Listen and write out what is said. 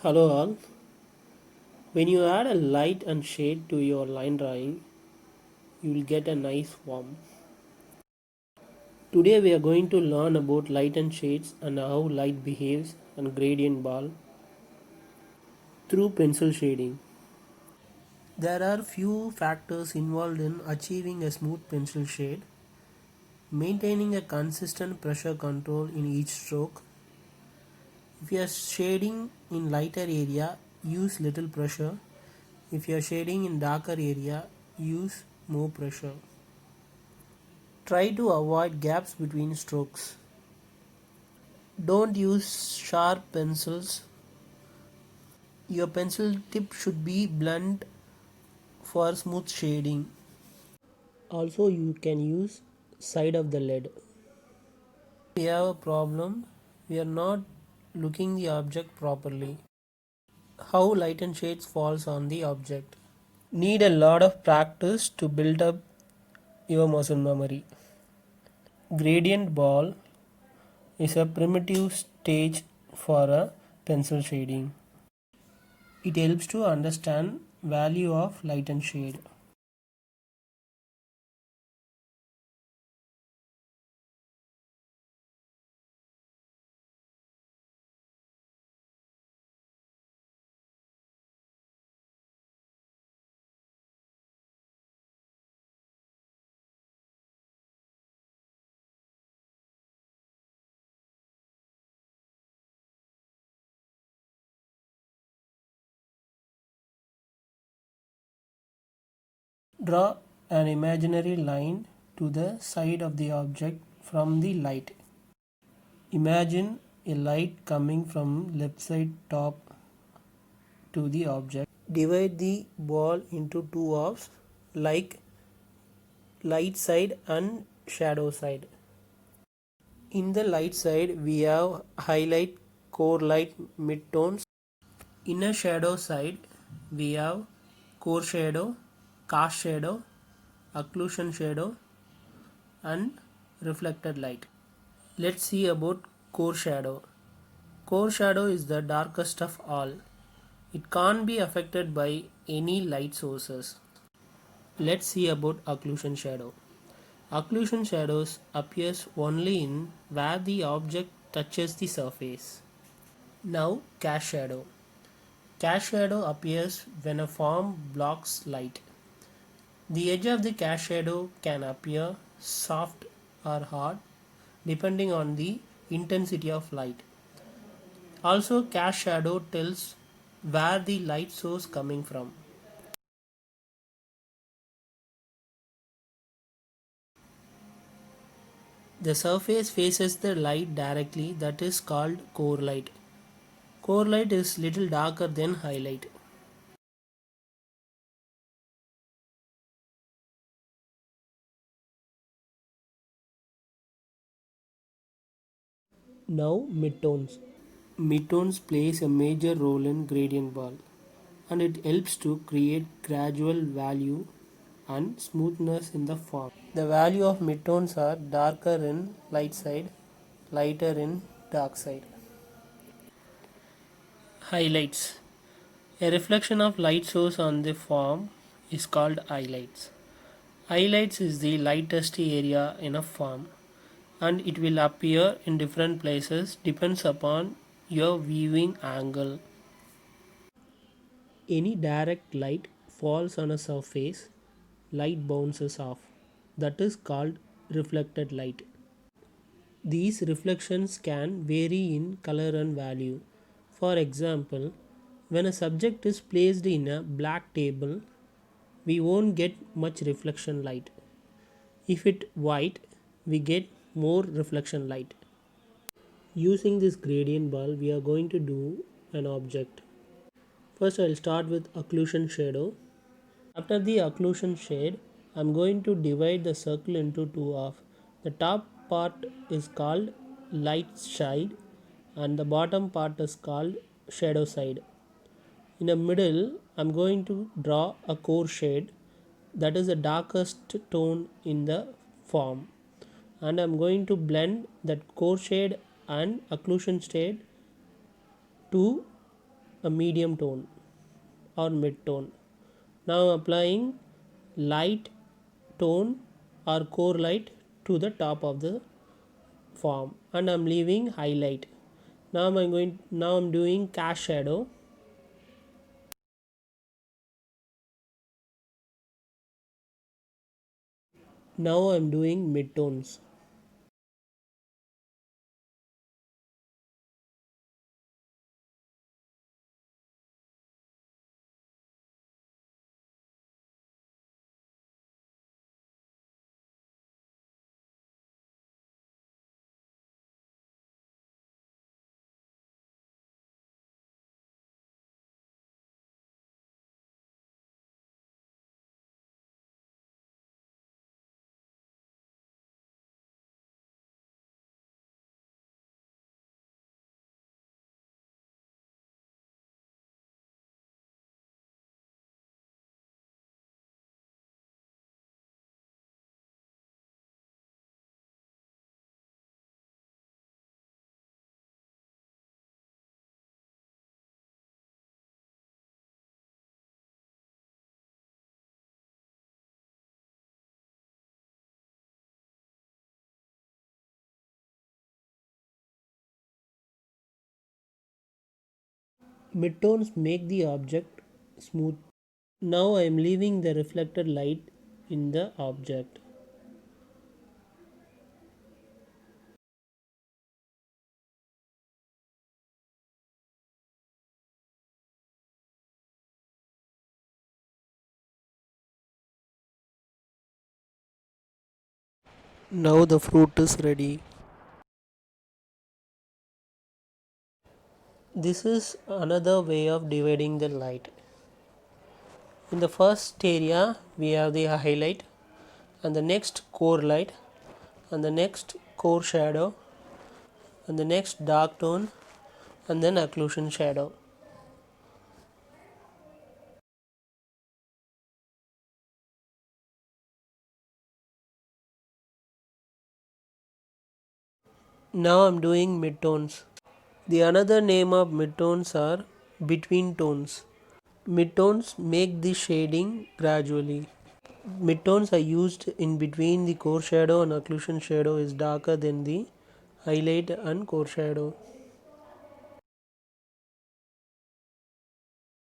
Hello all. When you add a light and shade to your line drawing, you will get a nice form. Today we are going to learn about light and shades and how light behaves and gradient ball through pencil shading. There are few factors involved in achieving a smooth pencil shade. Maintaining a consistent pressure control in each stroke. If you are shading in lighter area, use little pressure. If you are shading in darker area, use more pressure. Try to avoid gaps between strokes. Don't use sharp pencils. Your pencil tip should be blunt for smooth shading. Also, you can use side of the lead. We have a problem. We are not looking the object properly. How light and shades falls on the object. Need a lot of practice to build up your muscle memory. Gradient ball is a primitive stage for a pencil shading. It helps to understand value of light and shade. Draw an imaginary line to the side of the object from the light. Imagine a light coming from left side top to the object. Divide the ball into two halves like light side and shadow side. In the light side we have highlight, core light, midtones. In a shadow side we have core shadow, cast shadow, occlusion shadow and reflected light. Let's see about core shadow. Core shadow is the darkest of all. It can't be affected by any light sources. Let's see about occlusion shadow. Occlusion shadows appears only in where the object touches the surface. Now cast shadow. Cast shadow appears when a form blocks light. The edge of the cast shadow can appear soft or hard depending on the intensity of light. Also, cast shadow tells where the light source coming from. The surface faces the light directly, that is called core light. Core light is little darker than highlight. Now midtones. Midtones plays a major role in gradient ball and it helps to create gradual value and smoothness in the form. The value of midtones are darker in light side, lighter in dark side. Highlights. A reflection of light source on the form is called highlights. Highlights is the lightest area in a form and it will appear in different places depends upon your viewing angle. Any direct light falls on a surface, light bounces off. That is called reflected light. These reflections can vary in color and value. For example, when a subject is placed in a black table, we won't get much reflection light. If it white, we get more reflection light. Using this gradient ball, we are going to do an object. First, I'll start with occlusion shadow. After the occlusion shade, I'm going to divide the circle into two halves. The top part is called light side and the bottom part is called shadow side. In the middle, I'm going to draw a core shade that is the darkest tone in the form, and I'm going to blend that core shade and occlusion shade to a medium tone or mid tone. Now I'm applying light tone or core light to the top of the form, and I'm leaving highlight. Now I'm doing cast shadow. Now I'm doing midtones. Midtones make the object smooth. Now I am leaving the reflected light in the object. Now the fruit is ready. This is another way of dividing the light. In the first area, we have the highlight, and the next core light, and the next core shadow, and the next dark tone, and then occlusion shadow. Now I'm doing midtones. The another name of midtones are between tones. Midtones make the shading gradually. Midtones are used in between the core shadow and occlusion shadow is darker than the highlight and core shadow.